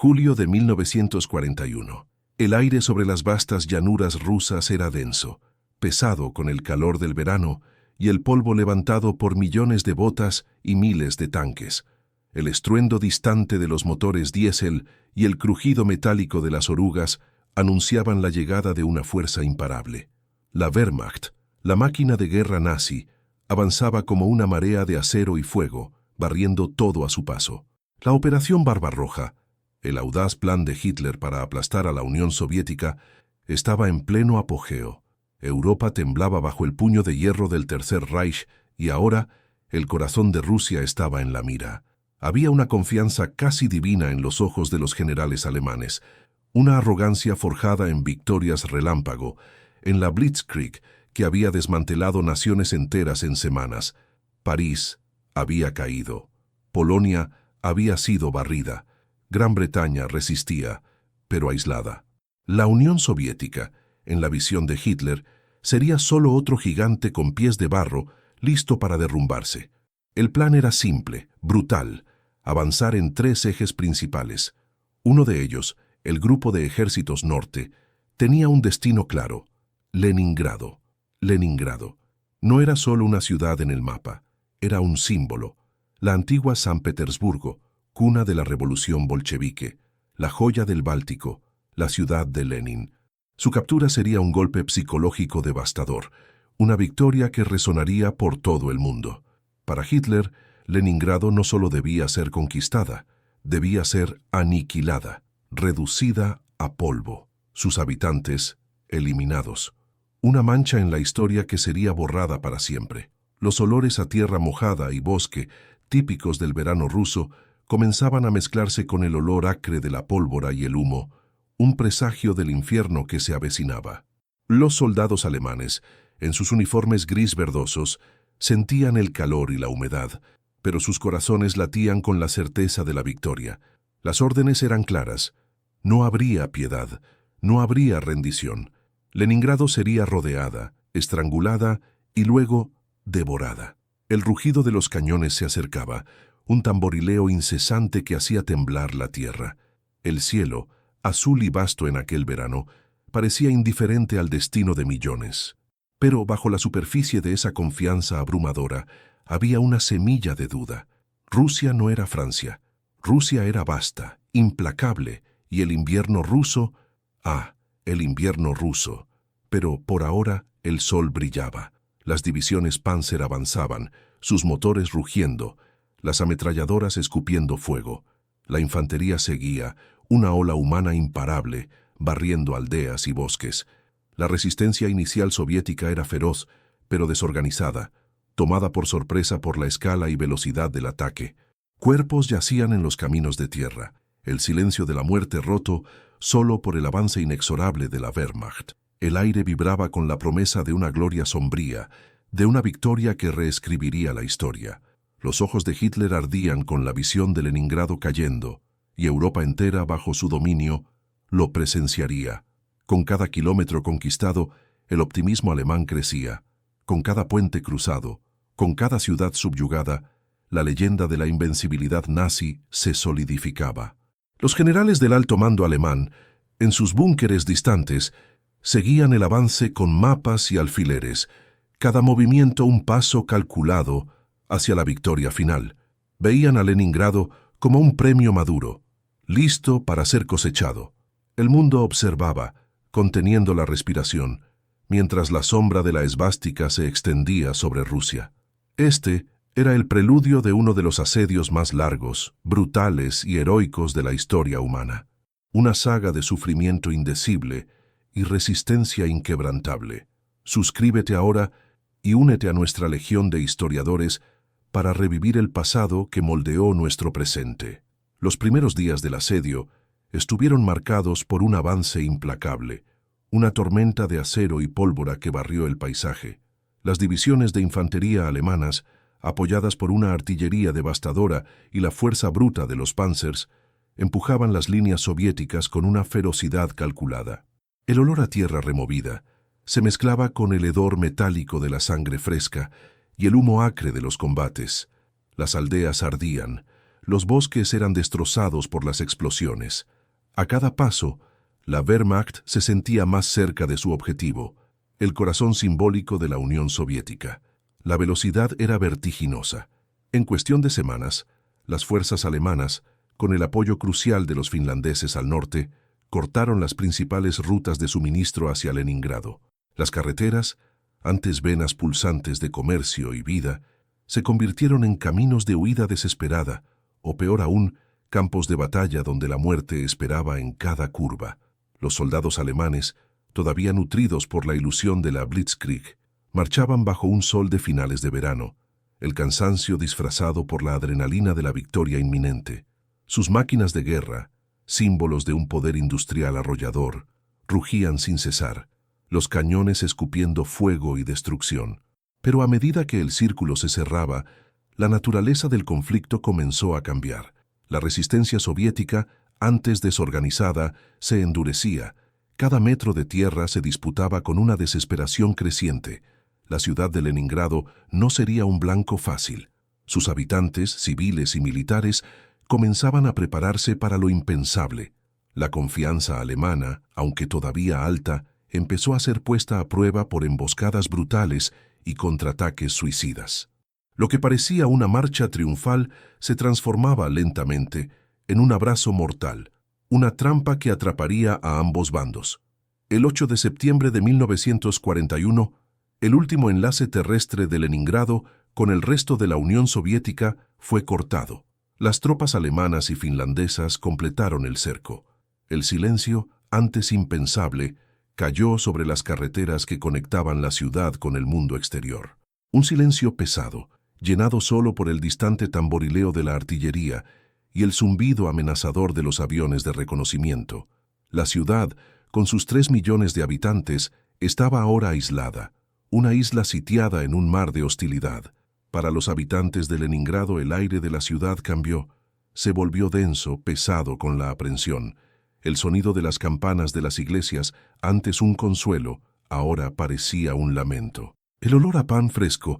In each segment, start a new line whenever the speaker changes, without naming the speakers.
Julio de 1941. El aire sobre las vastas llanuras rusas era denso, pesado con el calor del verano y el polvo levantado por millones de botas y miles de tanques. El estruendo distante de los motores diésel y el crujido metálico de las orugas anunciaban la llegada de una fuerza imparable. La Wehrmacht, la máquina de guerra nazi, avanzaba como una marea de acero y fuego, barriendo todo a su paso. La Operación Barbarroja, el audaz plan de Hitler para aplastar a la Unión Soviética, estaba en pleno apogeo. Europa temblaba bajo el puño de hierro del Tercer Reich y ahora el corazón de Rusia estaba en la mira. Había una confianza casi divina en los ojos de los generales alemanes, una arrogancia forjada en victorias relámpago, en la Blitzkrieg que había desmantelado naciones enteras en semanas. París había caído. Polonia había sido barrida. Gran Bretaña resistía, pero aislada. La Unión Soviética, en la visión de Hitler, sería solo otro gigante con pies de barro, listo para derrumbarse. El plan era simple, brutal, avanzar en 3 ejes principales. Uno de ellos, el Grupo de Ejércitos Norte, tenía un destino claro: Leningrado. Leningrado no era solo una ciudad en el mapa, era un símbolo. La antigua San Petersburgo, cuna de la revolución bolchevique, la joya del Báltico, la ciudad de Lenin. Su captura sería un golpe psicológico devastador, una victoria que resonaría por todo el mundo. Para Hitler, Leningrado no solo debía ser conquistada, debía ser aniquilada, reducida a polvo, sus habitantes eliminados. Una mancha en la historia que sería borrada para siempre. Los olores a tierra mojada y bosque, típicos del verano ruso, comenzaban a mezclarse con el olor acre de la pólvora y el humo, un presagio del infierno que se avecinaba. Los soldados alemanes, en sus uniformes gris verdosos, sentían el calor y la humedad, pero sus corazones latían con la certeza de la victoria. Las órdenes eran claras: no habría piedad, no habría rendición. Leningrado sería rodeada, estrangulada y luego devorada. El rugido de los cañones se acercaba, un tamborileo incesante que hacía temblar la tierra. El cielo, azul y vasto en aquel verano, parecía indiferente al destino de millones. Pero bajo la superficie de esa confianza abrumadora había una semilla de duda. Rusia no era Francia. Rusia era vasta, implacable, y el invierno ruso... el invierno ruso. Pero por ahora el sol brillaba. Las divisiones Panzer avanzaban, sus motores rugiendo, las ametralladoras escupiendo fuego. La infantería seguía, una ola humana imparable, barriendo aldeas y bosques. La resistencia inicial soviética era feroz, pero desorganizada, tomada por sorpresa por la escala y velocidad del ataque. Cuerpos yacían en los caminos de tierra, el silencio de la muerte roto solo por el avance inexorable de la Wehrmacht. El aire vibraba con la promesa de una gloria sombría, de una victoria que reescribiría la historia. Los ojos de Hitler ardían con la visión de Leningrado cayendo, y Europa entera bajo su dominio lo presenciaría. Con cada kilómetro conquistado, el optimismo alemán crecía. Con cada puente cruzado, con cada ciudad subyugada, la leyenda de la invencibilidad nazi se solidificaba. Los generales del alto mando alemán, en sus búnkeres distantes, seguían el avance con mapas y alfileres, cada movimiento un paso calculado hacia la victoria final. Veían a Leningrado como un premio maduro, listo para ser cosechado. El mundo observaba, conteniendo la respiración, mientras la sombra de la esvástica se extendía sobre Rusia. Este era el preludio de uno de los asedios más largos, brutales y heroicos de la historia humana. Una saga de sufrimiento indecible y resistencia inquebrantable. Suscríbete ahora y únete a nuestra legión de historiadores para revivir el pasado que moldeó nuestro presente. Los primeros días del asedio estuvieron marcados por un avance implacable, una tormenta de acero y pólvora que barrió el paisaje. Las divisiones de infantería alemanas, apoyadas por una artillería devastadora y la fuerza bruta de los Panzers, empujaban las líneas soviéticas con una ferocidad calculada. El olor a tierra removida se mezclaba con el hedor metálico de la sangre fresca y el humo acre de los combates. Las aldeas ardían, los bosques eran destrozados por las explosiones, A cada paso, la Wehrmacht se sentía más cerca de su objetivo, el corazón simbólico de la Unión Soviética. La velocidad era vertiginosa. En cuestión de semanas, las fuerzas alemanas, con el apoyo crucial de los finlandeses al norte, cortaron las principales rutas de suministro hacia Leningrado. Las carreteras, antes venas pulsantes de comercio y vida, se convirtieron en caminos de huida desesperada, o peor aún, campos de batalla donde la muerte esperaba en cada curva. Los soldados alemanes, todavía nutridos por la ilusión de la Blitzkrieg, marchaban bajo un sol de finales de verano, el cansancio disfrazado por la adrenalina de la victoria inminente. Sus máquinas de guerra, símbolos de un poder industrial arrollador, rugían sin cesar, los cañones escupiendo fuego y destrucción. Pero a medida que el círculo se cerraba, la naturaleza del conflicto comenzó a cambiar. La resistencia soviética, antes desorganizada, se endurecía. Cada metro de tierra se disputaba con una desesperación creciente. La ciudad de Leningrado no sería un blanco fácil. Sus habitantes, civiles y militares, comenzaban a prepararse para lo impensable. La confianza alemana, aunque todavía alta, empezó a ser puesta a prueba por emboscadas brutales y contraataques suicidas. Lo que parecía una marcha triunfal se transformaba lentamente en un abrazo mortal, una trampa que atraparía a ambos bandos. El 8 de septiembre de 1941, el último enlace terrestre de Leningrado con el resto de la Unión Soviética fue cortado. Las tropas alemanas y finlandesas completaron el cerco. El silencio, antes impensable, cayó sobre las carreteras que conectaban la ciudad con el mundo exterior. Un silencio pesado, llenado solo por el distante tamborileo de la artillería y el zumbido amenazador de los aviones de reconocimiento. La ciudad, con sus 3 millones de habitantes, estaba ahora aislada, una isla sitiada en un mar de hostilidad. Para los habitantes de Leningrado el aire de la ciudad cambió, se volvió denso, pesado con la aprensión. El sonido de las campanas de las iglesias, antes un consuelo, ahora parecía un lamento. El olor a pan fresco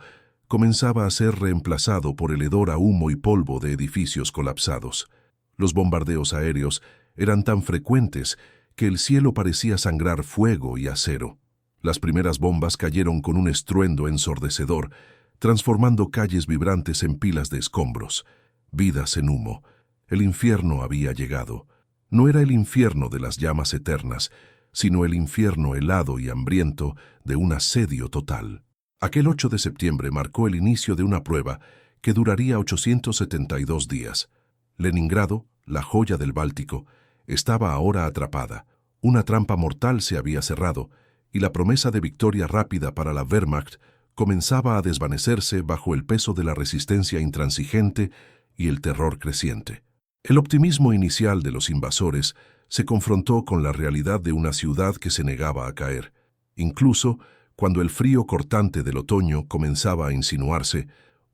comenzaba a ser reemplazado por el hedor a humo y polvo de edificios colapsados. Los bombardeos aéreos eran tan frecuentes que el cielo parecía sangrar fuego y acero. Las primeras bombas cayeron con un estruendo ensordecedor, transformando calles vibrantes en pilas de escombros, vidas en humo. El infierno había llegado. No era el infierno de las llamas eternas, sino el infierno helado y hambriento de un asedio total. Aquel 8 de septiembre marcó el inicio de una prueba que duraría 872 días. Leningrado, la joya del Báltico, estaba ahora atrapada. Una trampa mortal se había cerrado, y la promesa de victoria rápida para la Wehrmacht comenzaba a desvanecerse bajo el peso de la resistencia intransigente y el terror creciente. El optimismo inicial de los invasores se confrontó con la realidad de una ciudad que se negaba a caer. Incluso, cuando el frío cortante del otoño comenzaba a insinuarse,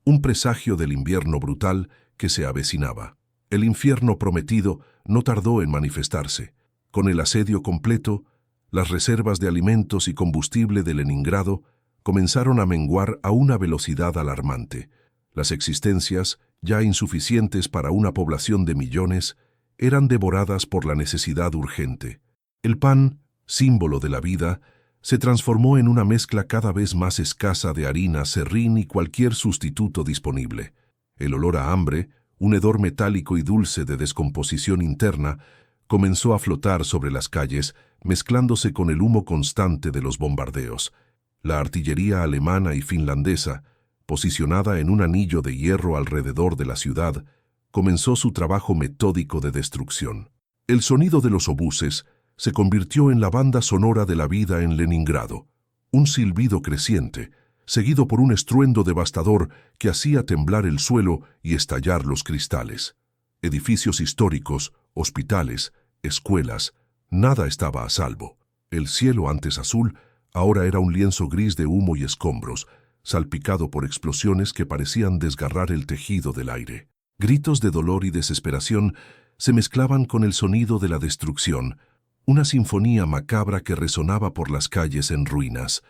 un presagio del invierno brutal que se avecinaba. El infierno prometido no tardó en manifestarse. Con el asedio completo, las reservas de alimentos y combustible de Leningrado comenzaron a menguar a una velocidad alarmante. Las existencias, ya insuficientes para una población de millones, eran devoradas por la necesidad urgente. El pan, símbolo de la vida, se transformó en una mezcla cada vez más escasa de harina, serrín y cualquier sustituto disponible. El olor a hambre, un hedor metálico y dulce de descomposición interna, comenzó a flotar sobre las calles, mezclándose con el humo constante de los bombardeos. La artillería alemana y finlandesa, posicionada en un anillo de hierro alrededor de la ciudad, comenzó su trabajo metódico de destrucción. El sonido de los obuses se convirtió en la banda sonora de la vida en Leningrado, un silbido creciente, seguido por un estruendo devastador que hacía temblar el suelo y estallar los cristales. Edificios históricos, hospitales, escuelas, nada estaba a salvo. El cielo, antes azul, ahora era un lienzo gris de humo y escombros, salpicado por explosiones que parecían desgarrar el tejido del aire. Gritos de dolor y desesperación se mezclaban con el sonido de la destrucción, una sinfonía macabra que resonaba por las calles en ruinas.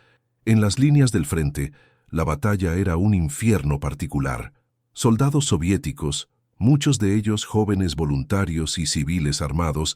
En las líneas del frente, la batalla era un infierno particular. Soldados soviéticos, muchos de ellos jóvenes voluntarios y civiles armados,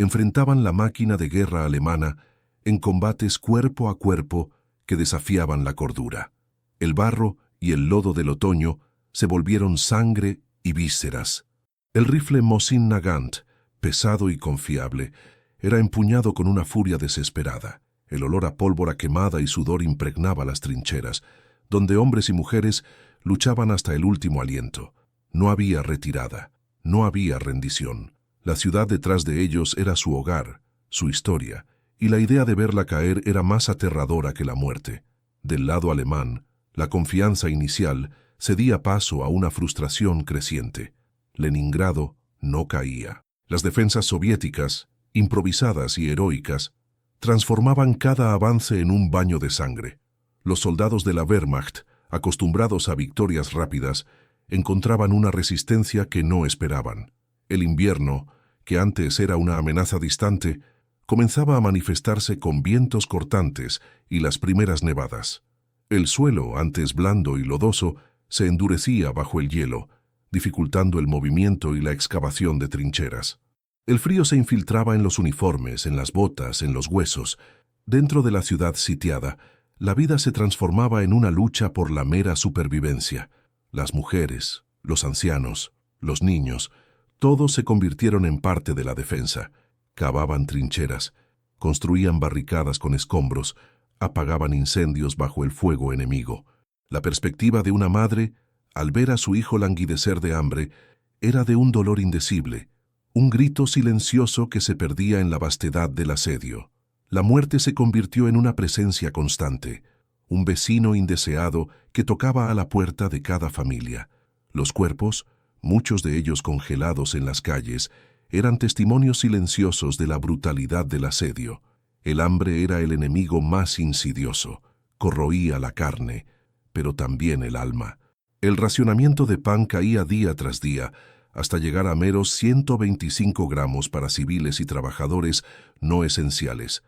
enfrentaban la máquina de guerra alemana en combates cuerpo a cuerpo que desafiaban la cordura. El barro y el lodo del otoño se volvieron sangre y vísceras. El rifle Mosin Nagant, pesado y confiable, era empuñado con una furia desesperada. El olor a pólvora quemada y sudor impregnaba las trincheras, donde hombres y mujeres luchaban hasta el último aliento. No había retirada, no había rendición. La ciudad detrás de ellos era su hogar, su historia, y la idea de verla caer era más aterradora que la muerte. Del lado alemán, la confianza inicial cedía paso a una frustración creciente. Leningrado no caía. Las defensas soviéticas, improvisadas y heroicas, transformaban cada avance en un baño de sangre. Los soldados de la Wehrmacht, acostumbrados a victorias rápidas, encontraban una resistencia que no esperaban. El invierno, que antes era una amenaza distante, comenzaba a manifestarse con vientos cortantes y las primeras nevadas. El suelo, antes blando y lodoso, se endurecía bajo el hielo, dificultando el movimiento y la excavación de trincheras. El frío se infiltraba en los uniformes, en las botas, en los huesos. Dentro de la ciudad sitiada, la vida se transformaba en una lucha por la mera supervivencia. Las mujeres, los ancianos, los niños, todos se convirtieron en parte de la defensa. Cavaban trincheras, construían barricadas con escombros, apagaban incendios bajo el fuego enemigo. La perspectiva de una madre, al ver a su hijo languidecer de hambre, era de un dolor indecible, un grito silencioso que se perdía en la vastedad del asedio. La muerte se convirtió en una presencia constante, un vecino indeseado que tocaba a la puerta de cada familia. Los cuerpos, muchos de ellos congelados en las calles, eran testimonios silenciosos de la brutalidad del asedio. El hambre era el enemigo más insidioso, corroía la carne, pero también el alma. El racionamiento de pan caía día tras día, hasta llegar a meros 125 gramos para civiles y trabajadores no esenciales.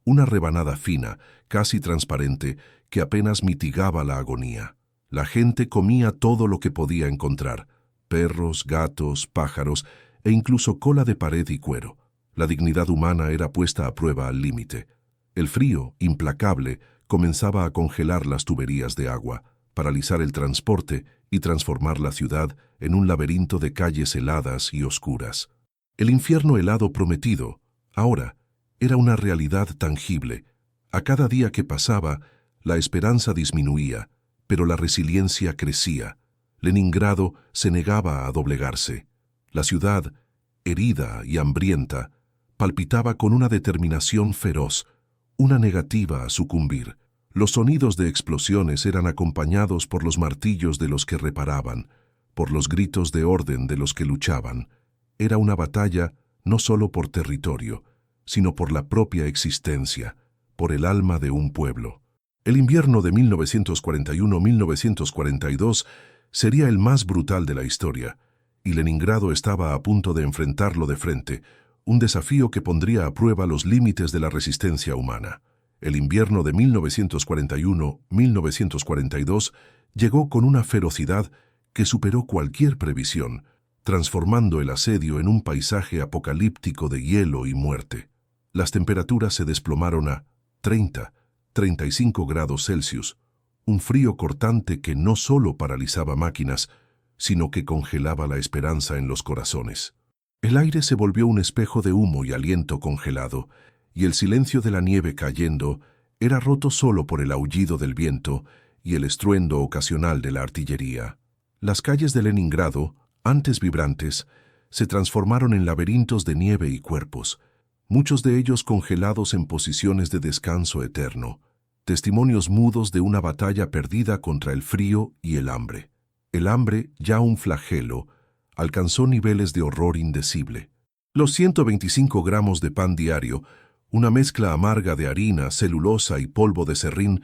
Una rebanada fina, casi transparente, que apenas mitigaba la agonía. La gente comía todo lo que podía encontrar: perros, gatos, pájaros e incluso cola de pared y cuero. La dignidad humana era puesta a prueba al límite. El frío, implacable, comenzaba a congelar las tuberías de agua, paralizar el transporte y transformar la ciudad en un laberinto de calles heladas y oscuras. El infierno helado prometido, ahora, era una realidad tangible. A cada día que pasaba, la esperanza disminuía, pero la resiliencia crecía. Leningrado se negaba a doblegarse. La ciudad, herida y hambrienta, palpitaba con una determinación feroz, una negativa a sucumbir. Los sonidos de explosiones eran acompañados por los martillos de los que reparaban, por los gritos de orden de los que luchaban. Era una batalla no solo por territorio, sino por la propia existencia, por el alma de un pueblo. El invierno de 1941-1942 sería el más brutal de la historia, y Leningrado estaba a punto de enfrentarlo de frente, un desafío que pondría a prueba los límites de la resistencia humana. El invierno de 1941-1942 llegó con una ferocidad que superó cualquier previsión, transformando el asedio en un paisaje apocalíptico de hielo y muerte. Las temperaturas se desplomaron a 30-35 grados Celsius, un frío cortante que no solo paralizaba máquinas, sino que congelaba la esperanza en los corazones. El aire se volvió un espejo de humo y aliento congelado, y el silencio de la nieve cayendo era roto solo por el aullido del viento y el estruendo ocasional de la artillería. Las calles de Leningrado, antes vibrantes, se transformaron en laberintos de nieve y cuerpos, muchos de ellos congelados en posiciones de descanso eterno, testimonios mudos de una batalla perdida contra el frío y el hambre. El hambre, ya un flagelo, alcanzó niveles de horror indecible. Los 125 gramos de pan diario, una mezcla amarga de harina, celulosa y polvo de serrín,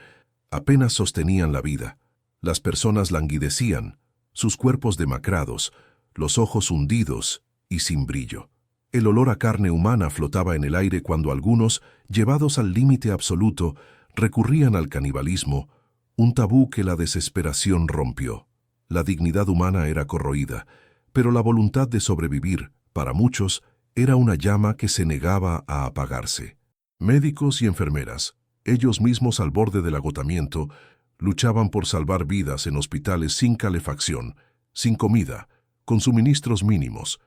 apenas sostenían la vida. Las personas languidecían, sus cuerpos demacrados, los ojos hundidos y sin brillo. El olor a carne humana flotaba en el aire cuando algunos, llevados al límite absoluto, recurrían al canibalismo, un tabú que la desesperación rompió. La dignidad humana era corroída, pero la voluntad de sobrevivir, para muchos, Era una llama que se negaba a apagarse. Médicos y enfermeras, ellos mismos al borde del agotamiento, luchaban por salvar vidas en hospitales sin calefacción, sin comida, con suministros mínimos.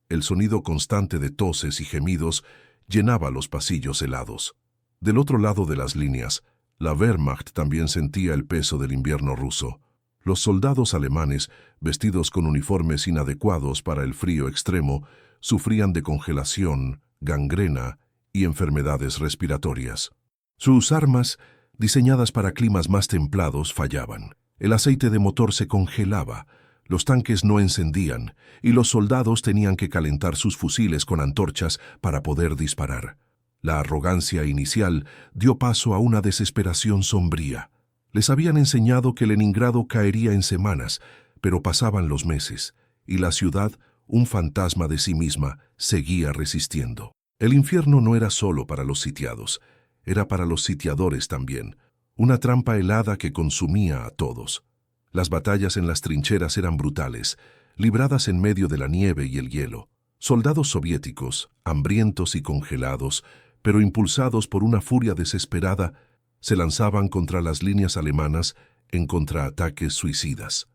El sonido constante de toses y gemidos llenaba los pasillos helados. Del otro lado de las líneas, la Wehrmacht también sentía el peso del invierno ruso. Los soldados alemanes, vestidos con uniformes inadecuados para el frío extremo, sufrían de congelación, gangrena y enfermedades respiratorias. Sus armas, diseñadas para climas más templados, fallaban. El aceite de motor se congelaba, los tanques no encendían y los soldados tenían que calentar sus fusiles con antorchas para poder disparar. La arrogancia inicial dio paso a una desesperación sombría. Les habían enseñado que Leningrado caería en semanas, pero pasaban los meses y la ciudad, un fantasma de sí misma, seguía resistiendo. El infierno no era solo para los sitiados, era para los sitiadores también, una trampa helada que consumía a todos. Las batallas en las trincheras eran brutales, libradas en medio de la nieve y el hielo. Soldados soviéticos, hambrientos y congelados, pero impulsados por una furia desesperada, se lanzaban contra las líneas alemanas en contraataques suicidas.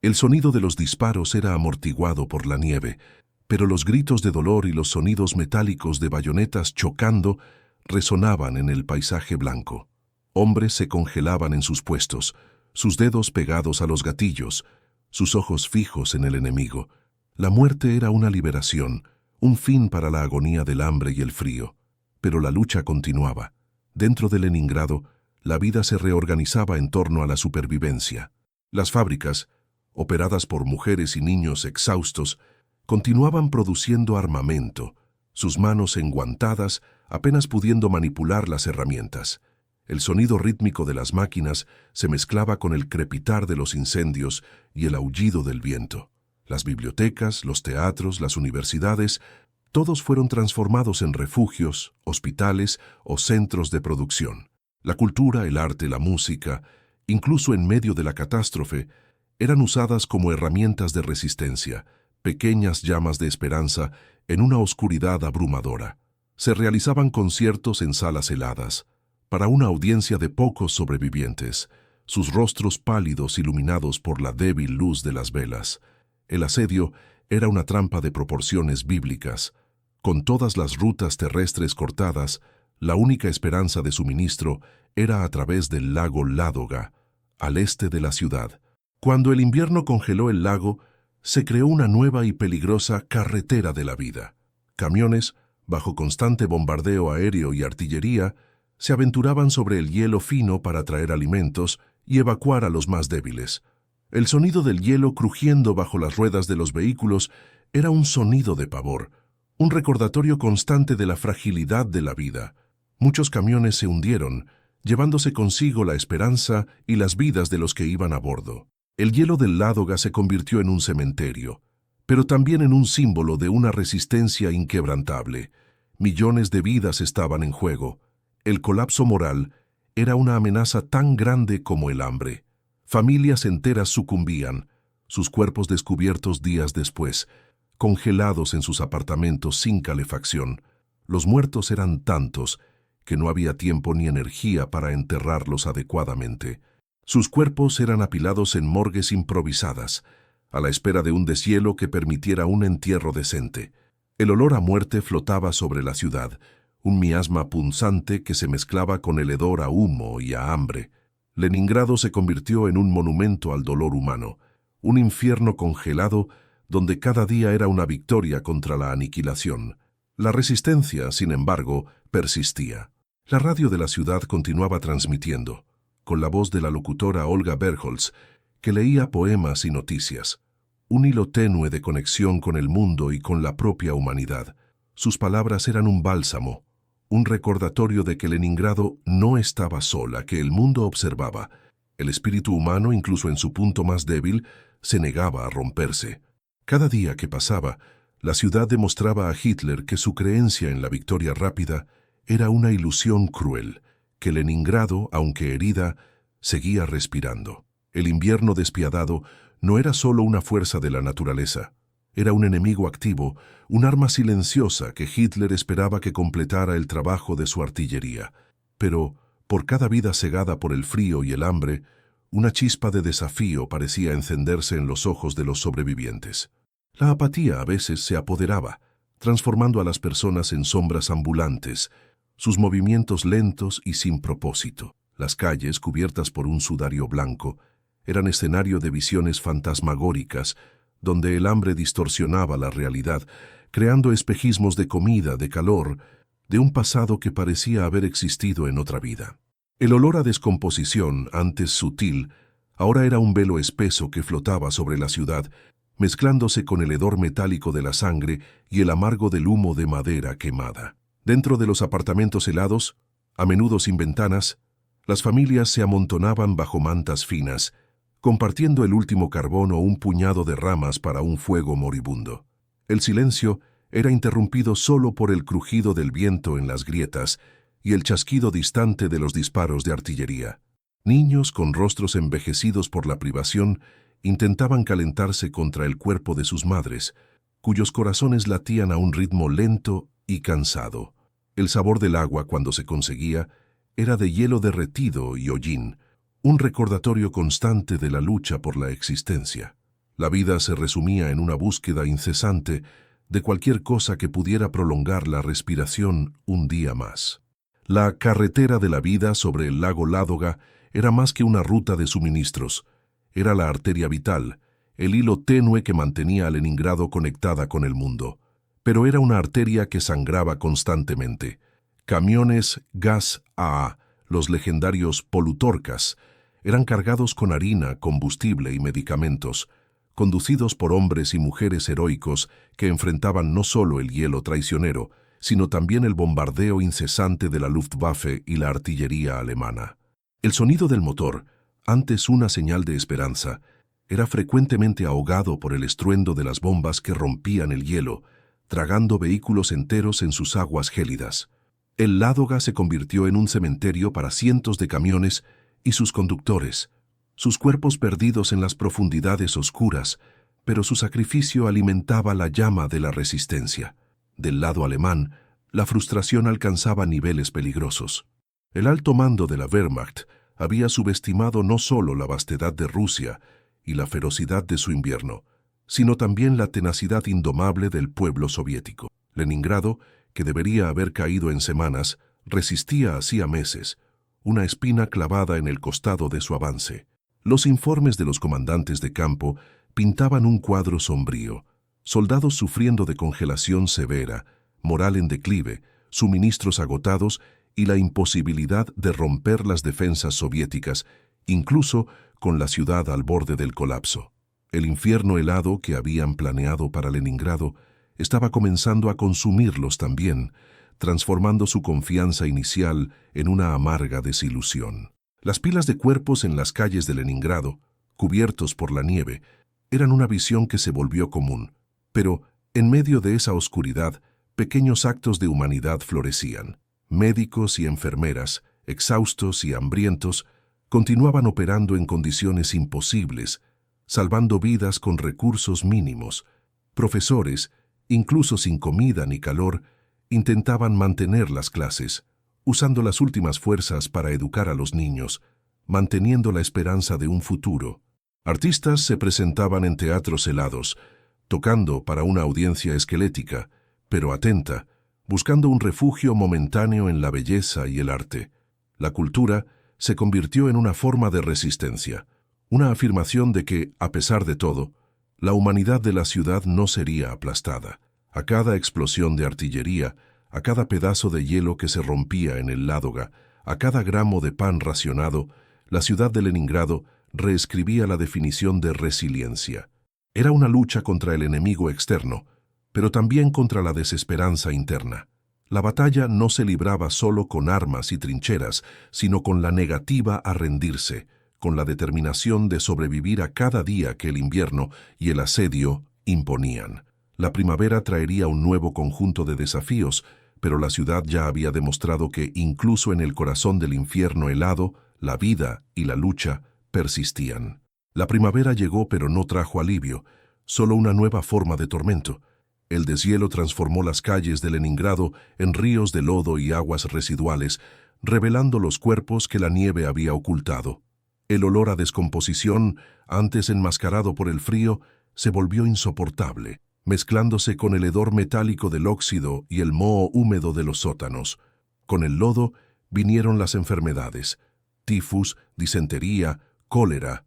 El sonido de los disparos era amortiguado por la nieve, pero los gritos de dolor y los sonidos metálicos de bayonetas chocando resonaban en el paisaje blanco. Hombres se congelaban en sus puestos, sus dedos pegados a los gatillos, sus ojos fijos en el enemigo. La muerte era una liberación, un fin para la agonía del hambre y el frío. Pero la lucha continuaba. Dentro de Leningrado, la vida se reorganizaba en torno a la supervivencia. Las fábricas, operadas por mujeres y niños exhaustos, continuaban produciendo armamento, sus manos enguantadas, apenas pudiendo manipular las herramientas. El sonido rítmico de las máquinas se mezclaba con el crepitar de los incendios y el aullido del viento. Las bibliotecas, los teatros, las universidades, todos fueron transformados en refugios, hospitales o centros de producción. La cultura, el arte, la música, incluso en medio de la catástrofe, eran usadas como herramientas de resistencia, pequeñas llamas de esperanza en una oscuridad abrumadora. Se realizaban conciertos en salas heladas, para una audiencia de pocos sobrevivientes, sus rostros pálidos iluminados por la débil luz de las velas. El asedio era una trampa de proporciones bíblicas. Con todas las rutas terrestres cortadas, la única esperanza de suministro era a través del lago Ládoga, al este de la ciudad. Cuando el invierno congeló el lago, se creó una nueva y peligrosa carretera de la vida. Camiones, bajo constante bombardeo aéreo y artillería, se aventuraban sobre el hielo fino para traer alimentos y evacuar a los más débiles. El sonido del hielo crujiendo bajo las ruedas de los vehículos era un sonido de pavor, un recordatorio constante de la fragilidad de la vida. Muchos camiones se hundieron, llevándose consigo la esperanza y las vidas de los que iban a bordo. El hielo del Ládoga se convirtió en un cementerio, pero también en un símbolo de una resistencia inquebrantable. Millones de vidas estaban en juego. El colapso moral era una amenaza tan grande como el hambre. Familias enteras sucumbían, sus cuerpos descubiertos días después, congelados en sus apartamentos sin calefacción. Los muertos eran tantos que no había tiempo ni energía para enterrarlos adecuadamente. Sus cuerpos eran apilados en morgues improvisadas, a la espera de un deshielo que permitiera un entierro decente. El olor a muerte flotaba sobre la ciudad, un miasma punzante que se mezclaba con el hedor a humo y a hambre. Leningrado se convirtió en un monumento al dolor humano, un infierno congelado donde cada día era una victoria contra la aniquilación. La resistencia, sin embargo, persistía. La radio de la ciudad continuaba transmitiendo, con la voz de la locutora Olga Bergholz, que leía poemas y noticias, un hilo tenue de conexión con el mundo y con la propia humanidad. Sus palabras eran un bálsamo, un recordatorio de que Leningrado no estaba sola, que el mundo observaba. El espíritu humano, incluso en su punto más débil, se negaba a romperse. Cada día que pasaba, la ciudad demostraba a Hitler que su creencia en la victoria rápida era una ilusión cruel, que Leningrado, aunque herida, seguía respirando. El invierno despiadado no era solo una fuerza de la naturaleza, Era un enemigo activo, un arma silenciosa que Hitler esperaba que completara el trabajo de su artillería. Pero, por cada vida cegada por el frío y el hambre, una chispa de desafío parecía encenderse en los ojos de los sobrevivientes. La apatía a veces se apoderaba, transformando a las personas en sombras ambulantes, sus movimientos lentos y sin propósito. Las calles, cubiertas por un sudario blanco, eran escenario de visiones fantasmagóricas, donde el hambre distorsionaba la realidad, creando espejismos de comida, de calor, de un pasado que parecía haber existido en otra vida. El olor a descomposición, antes sutil, ahora era un velo espeso que flotaba sobre la ciudad, mezclándose con el hedor metálico de la sangre y el amargo del humo de madera quemada. Dentro de los apartamentos helados, a menudo sin ventanas, las familias se amontonaban bajo mantas finas, compartiendo el último carbón o un puñado de ramas para un fuego moribundo. El silencio era interrumpido solo por el crujido del viento en las grietas y el chasquido distante de los disparos de artillería. Niños con rostros envejecidos por la privación intentaban calentarse contra el cuerpo de sus madres, cuyos corazones latían a un ritmo lento y cansado. El sabor del agua, cuando se conseguía, era de hielo derretido y hollín, un recordatorio constante de la lucha por la existencia. La vida se resumía en una búsqueda incesante de cualquier cosa que pudiera prolongar la respiración un día más. La carretera de la vida sobre el lago Ládoga era más que una ruta de suministros. Era la arteria vital, el hilo tenue que mantenía a Leningrado conectada con el mundo. Pero era una arteria que sangraba constantemente. Camiones gas AA, los legendarios polutorcas, eran cargados con harina, combustible y medicamentos, conducidos por hombres y mujeres heroicos que enfrentaban no solo el hielo traicionero, sino también el bombardeo incesante de la Luftwaffe y la artillería alemana. El sonido del motor, antes una señal de esperanza, era frecuentemente ahogado por el estruendo de las bombas que rompían el hielo, tragando vehículos enteros en sus aguas gélidas. El Ládoga se convirtió en un cementerio para cientos de camiones y sus conductores, sus cuerpos perdidos en las profundidades oscuras, pero su sacrificio alimentaba la llama de la resistencia. Del lado alemán, la frustración alcanzaba niveles peligrosos. El alto mando de la Wehrmacht había subestimado no solo la vastedad de Rusia y la ferocidad de su invierno, sino también la tenacidad indomable del pueblo soviético. Leningrado, que debería haber caído en semanas, resistía hacía meses, una espina clavada en el costado de su avance. Los informes de los comandantes de campo pintaban un cuadro sombrío: soldados sufriendo de congelación severa, moral en declive, suministros agotados y la imposibilidad de romper las defensas soviéticas, incluso con la ciudad al borde del colapso. El infierno helado que habían planeado para Leningrado estaba comenzando a consumirlos también, transformando su confianza inicial en una amarga desilusión. Las pilas de cuerpos en las calles de Leningrado, cubiertos por la nieve, eran una visión que se volvió común, pero en medio de esa oscuridad, pequeños actos de humanidad florecían. Médicos y enfermeras, exhaustos y hambrientos, continuaban operando en condiciones imposibles, salvando vidas con recursos mínimos. Profesores, incluso sin comida ni calor, intentaban mantener las clases, usando las últimas fuerzas para educar a los niños, manteniendo la esperanza de un futuro. Artistas se presentaban en teatros helados, tocando para una audiencia esquelética, pero atenta, buscando un refugio momentáneo en la belleza y el arte. La cultura se convirtió en una forma de resistencia, una afirmación de que, a pesar de todo, la humanidad de la ciudad no sería aplastada. A cada explosión de artillería, a cada pedazo de hielo que se rompía en el Ládoga, a cada gramo de pan racionado, la ciudad de Leningrado reescribía la definición de resiliencia. Era una lucha contra el enemigo externo, pero también contra la desesperanza interna. La batalla no se libraba solo con armas y trincheras, sino con la negativa a rendirse, con la determinación de sobrevivir a cada día que el invierno y el asedio imponían. La primavera traería un nuevo conjunto de desafíos, pero la ciudad ya había demostrado que incluso en el corazón del infierno helado, la vida y la lucha persistían. La primavera llegó, pero no trajo alivio, solo una nueva forma de tormento. El deshielo transformó las calles de Leningrado en ríos de lodo y aguas residuales, revelando los cuerpos que la nieve había ocultado. El olor a descomposición, antes enmascarado por el frío, se volvió insoportable, mezclándose con el hedor metálico del óxido y el moho húmedo de los sótanos. Con el lodo vinieron las enfermedades: tifus, disentería, cólera.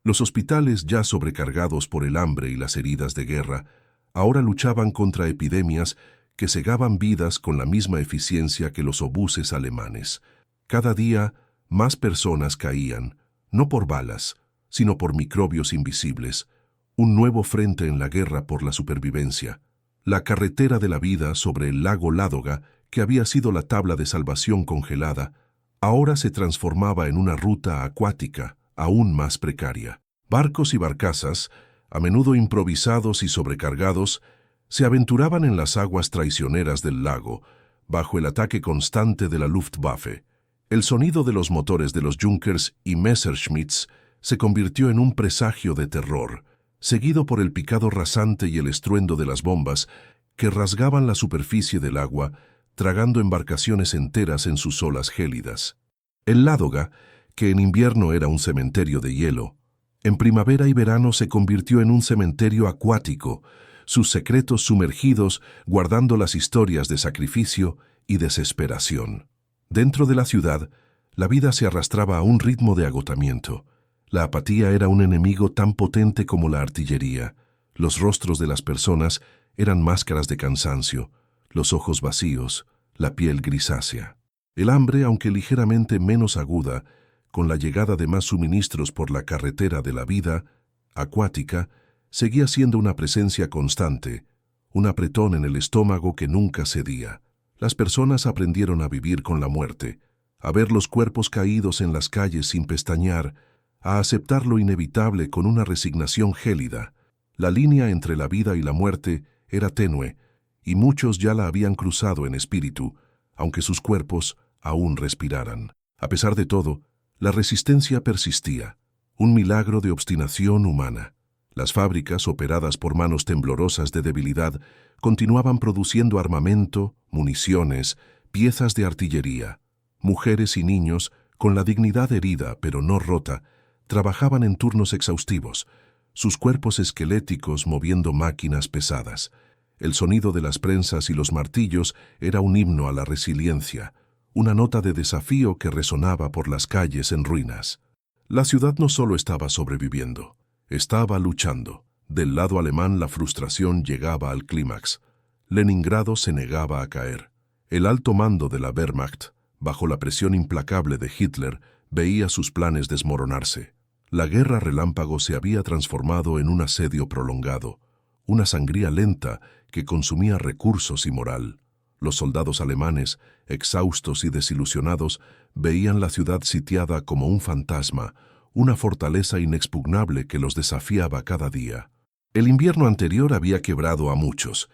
Los hospitales, ya sobrecargados por el hambre y las heridas de guerra, ahora luchaban contra epidemias que cegaban vidas con la misma eficiencia que los obuses alemanes. Cada día, más personas caían, no por balas, sino por microbios invisibles. Un nuevo frente en la guerra por la supervivencia. La carretera de la vida sobre el lago Ládoga, que había sido la tabla de salvación congelada, ahora se transformaba en una ruta acuática, aún más precaria. Barcos y barcazas, a menudo improvisados y sobrecargados, se aventuraban en las aguas traicioneras del lago, bajo el ataque constante de la Luftwaffe. El sonido de los motores de los Junkers y Messerschmitts se convirtió en un presagio de terror, seguido por el picado rasante y el estruendo de las bombas que rasgaban la superficie del agua, tragando embarcaciones enteras en sus olas gélidas. El Ládoga, que en invierno era un cementerio de hielo, en primavera y verano se convirtió en un cementerio acuático, sus secretos sumergidos guardando las historias de sacrificio y desesperación. Dentro de la ciudad, la vida se arrastraba a un ritmo de agotamiento. La apatía era un enemigo tan potente como la artillería. Los rostros de las personas eran máscaras de cansancio, los ojos vacíos, la piel grisácea. El hambre, aunque ligeramente menos aguda, con la llegada de más suministros por la carretera de la vida acuática, seguía siendo una presencia constante, un apretón en el estómago que nunca cedía. Las personas aprendieron a vivir con la muerte, a ver los cuerpos caídos en las calles sin pestañear, a aceptar lo inevitable con una resignación gélida. La línea entre la vida y la muerte era tenue, y muchos ya la habían cruzado en espíritu, aunque sus cuerpos aún respiraran. A pesar de todo, la resistencia persistía, un milagro de obstinación humana. Las fábricas, operadas por manos temblorosas de debilidad, continuaban produciendo armamento, municiones, piezas de artillería. Mujeres y niños, con la dignidad herida pero no rota, trabajaban en turnos exhaustivos, sus cuerpos esqueléticos moviendo máquinas pesadas. El sonido de las prensas y los martillos era un himno a la resiliencia, una nota de desafío que resonaba por las calles en ruinas. La ciudad no solo estaba sobreviviendo, estaba luchando. Del lado alemán la frustración llegaba al clímax. Leningrado se negaba a caer. El alto mando de la Wehrmacht, bajo la presión implacable de Hitler, veía sus planes desmoronarse. La guerra relámpago se había transformado en un asedio prolongado, una sangría lenta que consumía recursos y moral. Los soldados alemanes, exhaustos y desilusionados, veían la ciudad sitiada como un fantasma, una fortaleza inexpugnable que los desafiaba cada día. El invierno anterior había quebrado a muchos,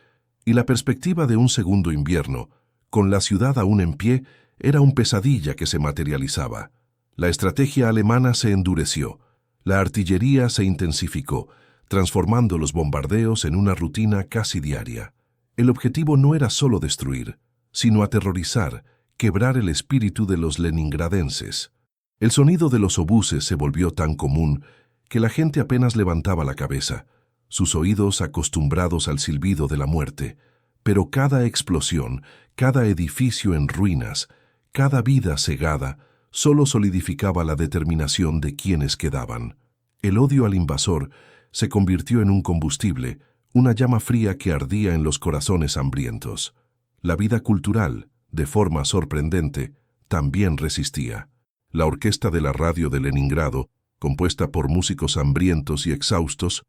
y la perspectiva de un segundo invierno, con la ciudad aún en pie, era un pesadilla que se materializaba. La estrategia alemana se endureció, la artillería se intensificó, transformando los bombardeos en una rutina casi diaria. El objetivo no era solo destruir, sino aterrorizar, quebrar el espíritu de los leningradenses. El sonido de los obuses se volvió tan común que la gente apenas levantaba la cabeza, sus oídos acostumbrados al silbido de la muerte. Pero cada explosión, cada edificio en ruinas, cada vida cegada, solo solidificaba la determinación de quienes quedaban. El odio al invasor se convirtió en un combustible, una llama fría que ardía en los corazones hambrientos. La vida cultural, de forma sorprendente, también resistía. La orquesta de la radio de Leningrado, compuesta por músicos hambrientos y exhaustos,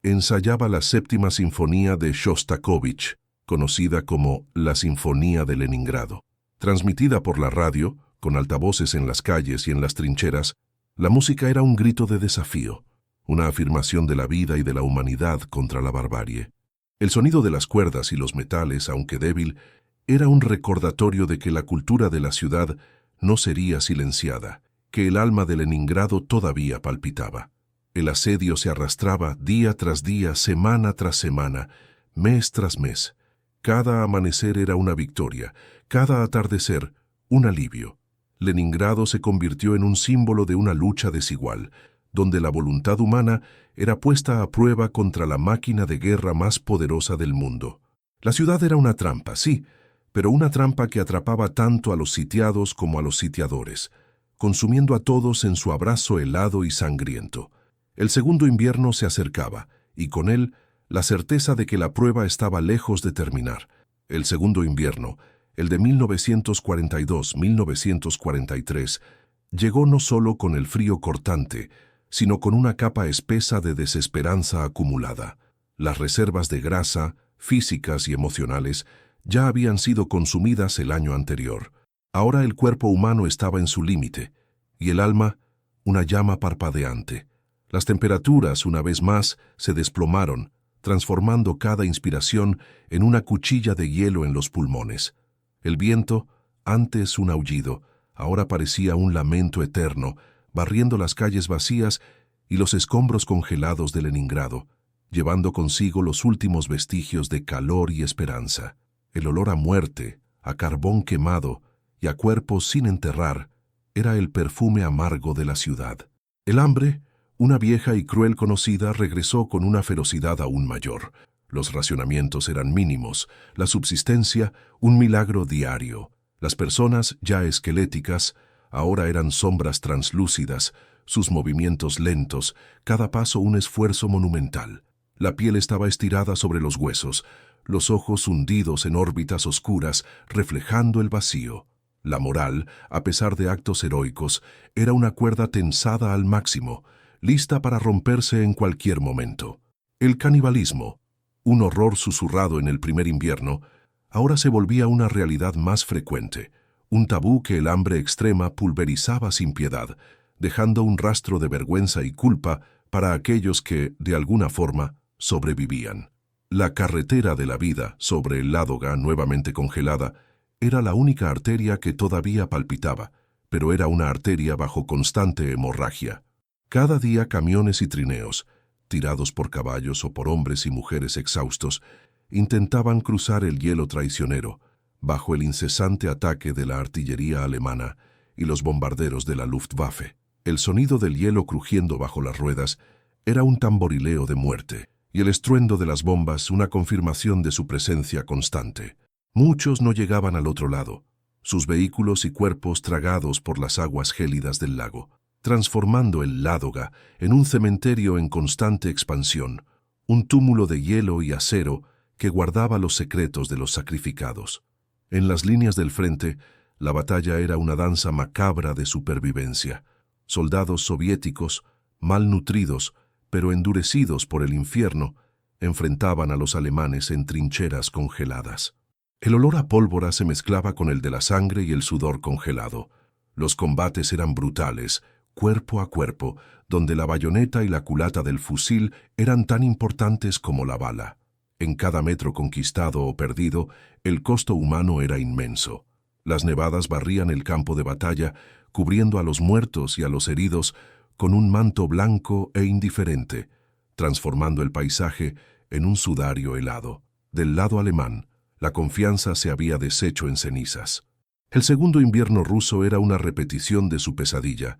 ensayaba la séptima sinfonía de Shostakovich, conocida como la Sinfonía de Leningrado. Transmitida por la radio, con altavoces en las calles y en las trincheras, la música era un grito de desafío, una afirmación de la vida y de la humanidad contra la barbarie. El sonido de las cuerdas y los metales, aunque débil, era un recordatorio de que la cultura de la ciudad no sería silenciada, que el alma de Leningrado todavía palpitaba. El asedio se arrastraba día tras día, semana tras semana, mes tras mes. Cada amanecer era una victoria, cada atardecer un alivio. Leningrado se convirtió en un símbolo de una lucha desigual, donde la voluntad humana era puesta a prueba contra la máquina de guerra más poderosa del mundo. La ciudad era una trampa, sí, pero una trampa que atrapaba tanto a los sitiados como a los sitiadores, consumiendo a todos en su abrazo helado y sangriento. El segundo invierno se acercaba, y con él la certeza de que la prueba estaba lejos de terminar. El segundo invierno, el de 1942-1943, llegó no solo con el frío cortante, sino con una capa espesa de desesperanza acumulada. Las reservas de grasa, físicas y emocionales, ya habían sido consumidas el año anterior. Ahora el cuerpo humano estaba en su límite, y el alma, una llama parpadeante. Las temperaturas, una vez más, se desplomaron, transformando cada inspiración en una cuchilla de hielo en los pulmones. El viento, antes un aullido, ahora parecía un lamento eterno, barriendo las calles vacías y los escombros congelados de Leningrado, llevando consigo los últimos vestigios de calor y esperanza. El olor a muerte, a carbón quemado y a cuerpos sin enterrar, era el perfume amargo de la ciudad. El hambre, una vieja y cruel conocida, regresó con una ferocidad aún mayor. Los racionamientos eran mínimos, la subsistencia un milagro diario. Las personas, ya esqueléticas, ahora eran sombras translúcidas, sus movimientos lentos, cada paso un esfuerzo monumental. La piel estaba estirada sobre los huesos, los ojos hundidos en órbitas oscuras, reflejando el vacío. La moral, a pesar de actos heroicos, era una cuerda tensada al máximo, lista para romperse en cualquier momento. El canibalismo, un horror susurrado en el primer invierno, ahora se volvía una realidad más frecuente, un tabú que el hambre extrema pulverizaba sin piedad, dejando un rastro de vergüenza y culpa para aquellos que, de alguna forma, sobrevivían. La carretera de la vida, sobre el Ládoga nuevamente congelada, era la única arteria que todavía palpitaba, pero era una arteria bajo constante hemorragia. Cada día camiones y trineos, tirados por caballos o por hombres y mujeres exhaustos, intentaban cruzar el hielo traicionero, bajo el incesante ataque de la artillería alemana y los bombarderos de la Luftwaffe. El sonido del hielo crujiendo bajo las ruedas era un tamborileo de muerte, y el estruendo de las bombas una confirmación de su presencia constante. Muchos no llegaban al otro lado, sus vehículos y cuerpos tragados por las aguas gélidas del lago, transformando el Ládoga en un cementerio en constante expansión, un túmulo de hielo y acero que guardaba los secretos de los sacrificados. En las líneas del frente, la batalla era una danza macabra de supervivencia. Soldados soviéticos, malnutridos, pero endurecidos por el infierno, enfrentaban a los alemanes en trincheras congeladas. El olor a pólvora se mezclaba con el de la sangre y el sudor congelado. Los combates eran brutales, cuerpo a cuerpo, donde la bayoneta y la culata del fusil eran tan importantes como la bala. En cada metro conquistado o perdido, el costo humano era inmenso. Las nevadas barrían el campo de batalla, cubriendo a los muertos y a los heridos con un manto blanco e indiferente, transformando el paisaje en un sudario helado. Del lado alemán, la confianza se había deshecho en cenizas. El segundo invierno ruso era una repetición de su pesadilla,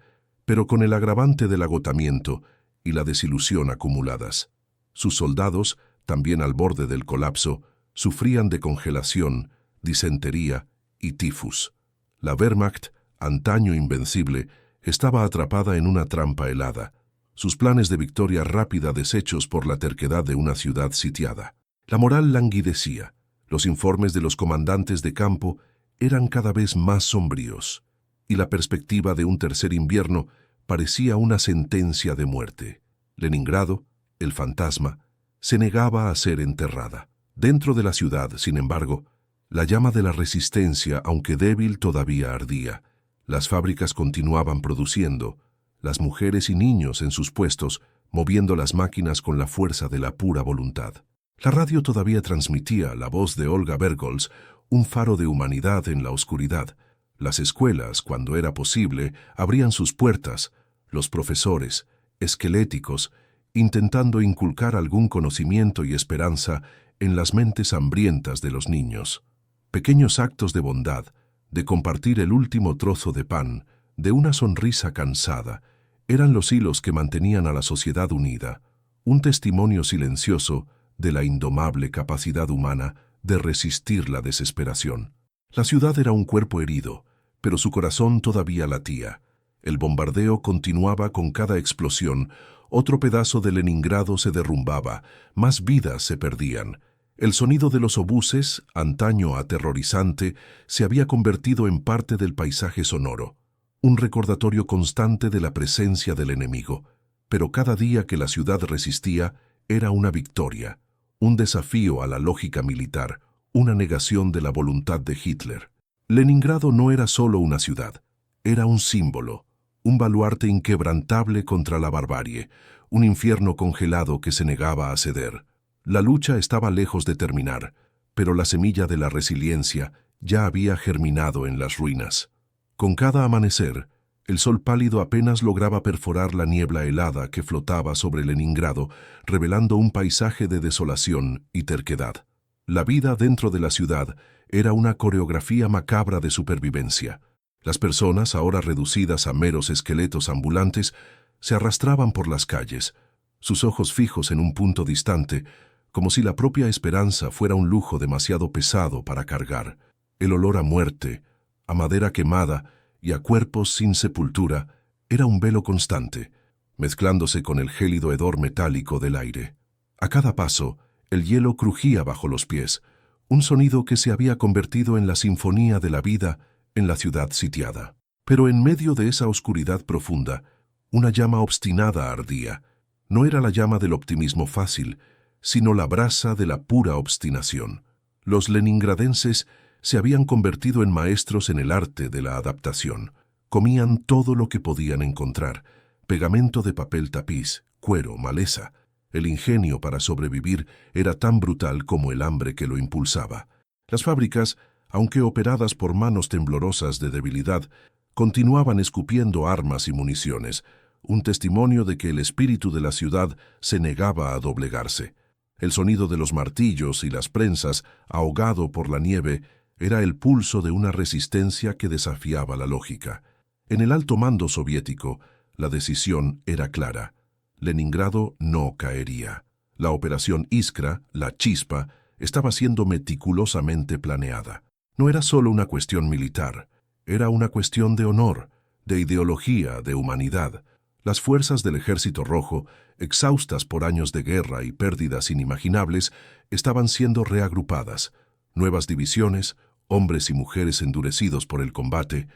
pero con el agravante del agotamiento y la desilusión acumuladas. Sus soldados, también al borde del colapso, sufrían de congelación, disentería y tifus. La Wehrmacht, antaño invencible, estaba atrapada en una trampa helada, sus planes de victoria rápida deshechos por la terquedad de una ciudad sitiada. La moral languidecía. Los informes de los comandantes de campo eran cada vez más sombríos, y la perspectiva de un tercer invierno parecía una sentencia de muerte. Leningrado, el fantasma, se negaba a ser enterrada. Dentro de la ciudad, sin embargo, la llama de la resistencia, aunque débil, todavía ardía. Las fábricas continuaban produciendo, las mujeres y niños en sus puestos, moviendo las máquinas con la fuerza de la pura voluntad. La radio todavía transmitía la voz de Olga Bergols, un faro de humanidad en la oscuridad. Las escuelas, cuando era posible, abrían sus puertas. Los profesores, esqueléticos, intentando inculcar algún conocimiento y esperanza en las mentes hambrientas de los niños. Pequeños actos de bondad, de compartir el último trozo de pan, de una sonrisa cansada, eran los hilos que mantenían a la sociedad unida, un testimonio silencioso de la indomable capacidad humana de resistir la desesperación. La ciudad era un cuerpo herido, pero su corazón todavía latía. El bombardeo continuaba con cada explosión, otro pedazo de Leningrado se derrumbaba, más vidas se perdían. El sonido de los obuses, antaño aterrorizante, se había convertido en parte del paisaje sonoro, un recordatorio constante de la presencia del enemigo. Pero cada día que la ciudad resistía era una victoria, un desafío a la lógica militar, una negación de la voluntad de Hitler. Leningrado no era solo una ciudad, era un símbolo, un baluarte inquebrantable contra la barbarie, un infierno congelado que se negaba a ceder. La lucha estaba lejos de terminar, pero la semilla de la resiliencia ya había germinado en las ruinas. Con cada amanecer, el sol pálido apenas lograba perforar la niebla helada que flotaba sobre Leningrado, revelando un paisaje de desolación y terquedad. La vida dentro de la ciudad era una coreografía macabra de supervivencia. Las personas, ahora reducidas a meros esqueletos ambulantes, se arrastraban por las calles, sus ojos fijos en un punto distante, como si la propia esperanza fuera un lujo demasiado pesado para cargar. El olor a muerte, a madera quemada y a cuerpos sin sepultura era un velo constante, mezclándose con el gélido hedor metálico del aire. A cada paso, el hielo crujía bajo los pies, un sonido que se había convertido en la sinfonía de la vida en la ciudad sitiada. Pero en medio de esa oscuridad profunda, una llama obstinada ardía. No era la llama del optimismo fácil, sino la brasa de la pura obstinación. Los leningradenses se habían convertido en maestros en el arte de la adaptación. Comían todo lo que podían encontrar: pegamento de papel tapiz, cuero, maleza. El ingenio para sobrevivir era tan brutal como el hambre que lo impulsaba. Las fábricas, aunque operadas por manos temblorosas de debilidad, continuaban escupiendo armas y municiones, un testimonio de que el espíritu de la ciudad se negaba a doblegarse. El sonido de los martillos y las prensas, ahogado por la nieve, era el pulso de una resistencia que desafiaba la lógica. En el alto mando soviético, la decisión era clara: Leningrado no caería. La operación Iskra, la chispa, estaba siendo meticulosamente planeada. No era solo una cuestión militar, era una cuestión de honor, de ideología, de humanidad. Las fuerzas del Ejército Rojo, exhaustas por años de guerra y pérdidas inimaginables, estaban siendo reagrupadas. Nuevas divisiones, hombres y mujeres endurecidos por el combate,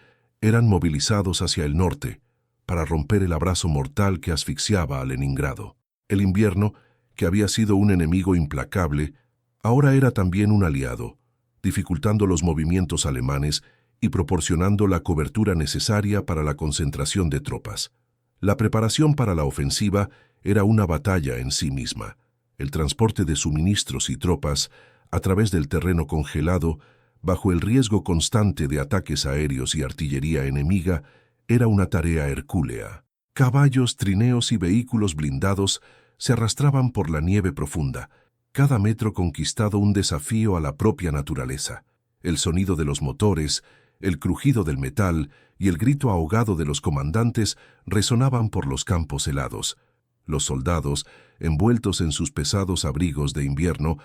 eran movilizados hacia el norte para romper el abrazo mortal que asfixiaba a Leningrado. El invierno, que había sido un enemigo implacable, ahora era también un aliado, dificultando los movimientos alemanes y proporcionando la cobertura necesaria para la concentración de tropas. La preparación para la ofensiva era una batalla en sí misma. El transporte de suministros y tropas a través del terreno congelado, bajo el riesgo constante de ataques aéreos y artillería enemiga, era una tarea hercúlea. Caballos, trineos y vehículos blindados se arrastraban por la nieve profunda, cada metro conquistado un desafío a la propia naturaleza. El sonido de los motores, el crujido del metal y el grito ahogado de los comandantes resonaban por los campos helados. Los soldados, envueltos en sus pesados abrigos de invierno,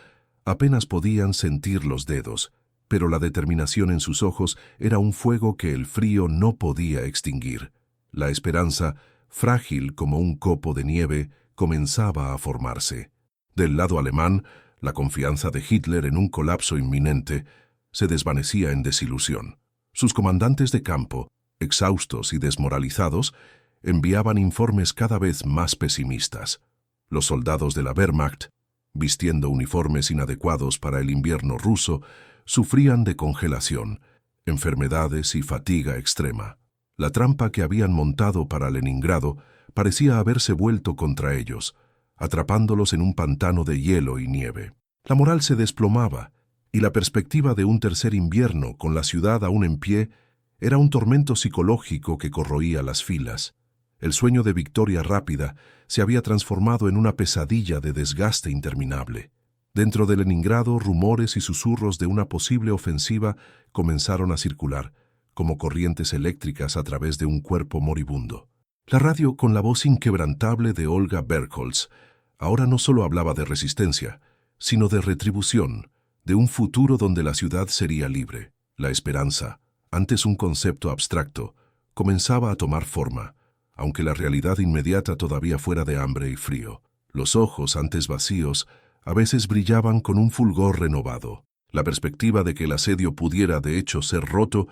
apenas podían sentir los dedos, pero la determinación en sus ojos era un fuego que el frío no podía extinguir. La esperanza, frágil como un copo de nieve, comenzaba a formarse. Del lado alemán, la confianza de Hitler en un colapso inminente se desvanecía en desilusión. Sus comandantes de campo, exhaustos y desmoralizados, enviaban informes cada vez más pesimistas. Los soldados de la Wehrmacht, vistiendo uniformes inadecuados para el invierno ruso, sufrían de congelación, enfermedades y fatiga extrema. La trampa que habían montado para Leningrado parecía haberse vuelto contra ellos, atrapándolos en un pantano de hielo y nieve. La moral se desplomaba, y la perspectiva de un tercer invierno con la ciudad aún en pie era un tormento psicológico que corroía las filas. El sueño de victoria rápida se había transformado en una pesadilla de desgaste interminable. Dentro de Leningrado, rumores y susurros de una posible ofensiva comenzaron a circular, como corrientes eléctricas a través de un cuerpo moribundo. La radio, con la voz inquebrantable de Olga Berkholz, ahora no solo hablaba de resistencia, sino de retribución, de un futuro donde la ciudad sería libre. La esperanza, antes un concepto abstracto, comenzaba a tomar forma, aunque la realidad inmediata todavía fuera de hambre y frío. Los ojos, antes vacíos, a veces brillaban con un fulgor renovado. La perspectiva de que el asedio pudiera de hecho ser roto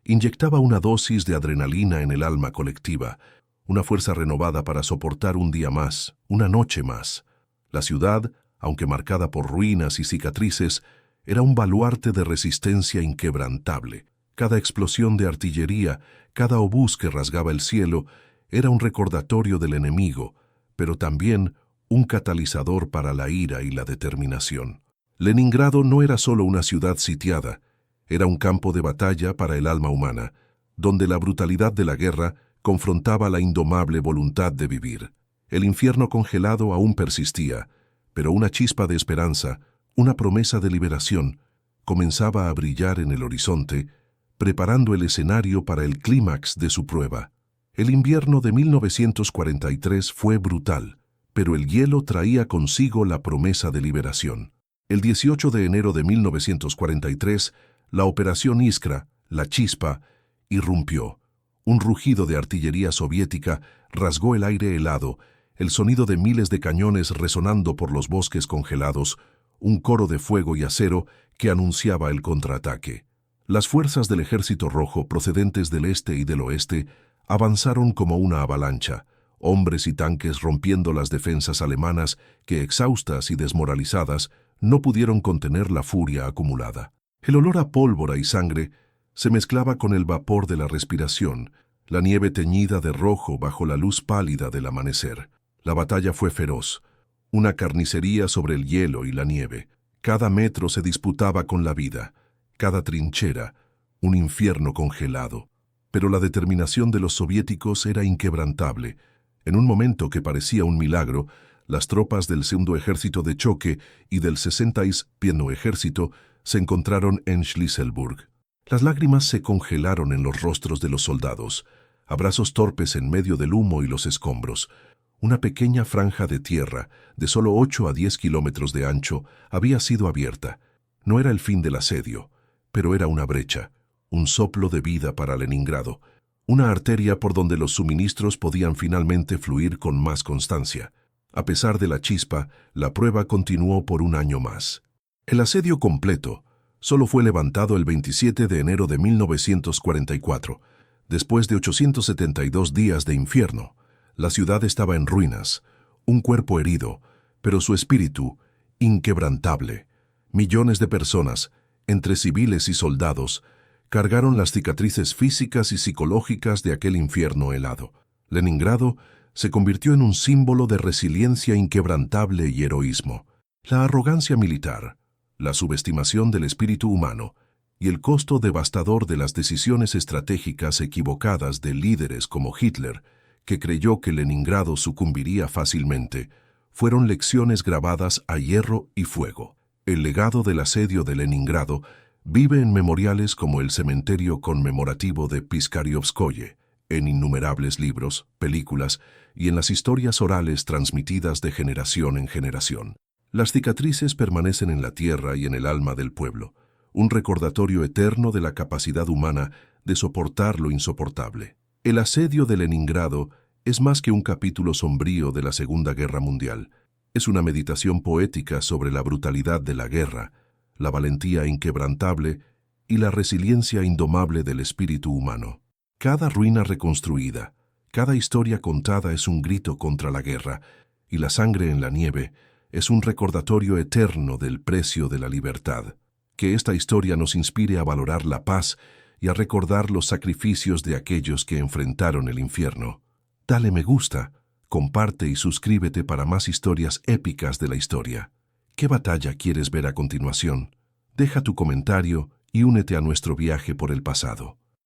inyectaba una dosis de adrenalina en el alma colectiva, una fuerza renovada para soportar un día más, una noche más. La ciudad, aunque marcada por ruinas y cicatrices, era un baluarte de resistencia inquebrantable. Cada explosión de artillería, cada obús que rasgaba el cielo, era un recordatorio del enemigo, pero también un catalizador para la ira y la determinación. Leningrado no era solo una ciudad sitiada, era un campo de batalla para el alma humana, donde la brutalidad de la guerra confrontaba la indomable voluntad de vivir. El infierno congelado aún persistía, pero una chispa de esperanza, una promesa de liberación, comenzaba a brillar en el horizonte, preparando el escenario para el clímax de su prueba. El invierno de 1943 fue brutal, pero el hielo traía consigo la promesa de liberación. El 18 de enero de 1943, la Operación Iskra, la chispa, irrumpió. Un rugido de artillería soviética rasgó el aire helado, el sonido de miles de cañones resonando por los bosques congelados, un coro de fuego y acero que anunciaba el contraataque. Las fuerzas del Ejército Rojo procedentes del este y del oeste avanzaron como una avalancha, hombres y tanques rompiendo las defensas alemanas que, exhaustas y desmoralizadas, no pudieron contener la furia acumulada. El olor a pólvora y sangre se mezclaba con el vapor de la respiración, la nieve teñida de rojo bajo la luz pálida del amanecer. La batalla fue feroz, una carnicería sobre el hielo y la nieve. Cada metro se disputaba con la vida, cada trinchera, un infierno congelado. Pero la determinación de los soviéticos era inquebrantable. En un momento que parecía un milagro, las tropas del Segundo Ejército de Choque y del 61º Ejército se encontraron en Schlisselburg. Las lágrimas se congelaron en los rostros de los soldados, abrazos torpes en medio del humo y los escombros. Una pequeña franja de tierra, de solo 8 a 10 kilómetros de ancho, había sido abierta. No era el fin del asedio, pero era una brecha, un soplo de vida para Leningrado, una arteria por donde los suministros podían finalmente fluir con más constancia. A pesar de la chispa, la prueba continuó por un año más. El asedio completo solo fue levantado el 27 de enero de 1944, después de 872 días de infierno. La ciudad estaba en ruinas, un cuerpo herido, pero su espíritu inquebrantable. Millones de personas, entre civiles y soldados, cargaron las cicatrices físicas y psicológicas de aquel infierno helado. Leningrado se convirtió en un símbolo de resiliencia inquebrantable y heroísmo. La arrogancia militar, la subestimación del espíritu humano y el costo devastador de las decisiones estratégicas equivocadas de líderes como Hitler, que creyó que Leningrado sucumbiría fácilmente, fueron lecciones grabadas a hierro y fuego. El legado del asedio de Leningrado vive en memoriales como el cementerio conmemorativo de Piskariovskoye, en innumerables libros, películas y en las historias orales transmitidas de generación en generación. Las cicatrices permanecen en la tierra y en el alma del pueblo, un recordatorio eterno de la capacidad humana de soportar lo insoportable. El asedio de Leningrado es más que un capítulo sombrío de la Segunda Guerra Mundial. Es una meditación poética sobre la brutalidad de la guerra, la valentía inquebrantable y la resiliencia indomable del espíritu humano. Cada ruina reconstruida, cada historia contada es un grito contra la guerra, y la sangre en la nieve es un recordatorio eterno del precio de la libertad. Que esta historia nos inspire a valorar la paz y a recordar los sacrificios de aquellos que enfrentaron el infierno. Dale me gusta, comparte y suscríbete para más historias épicas de la historia. ¿Qué batalla quieres ver a continuación? Deja tu comentario y únete a nuestro viaje por el pasado.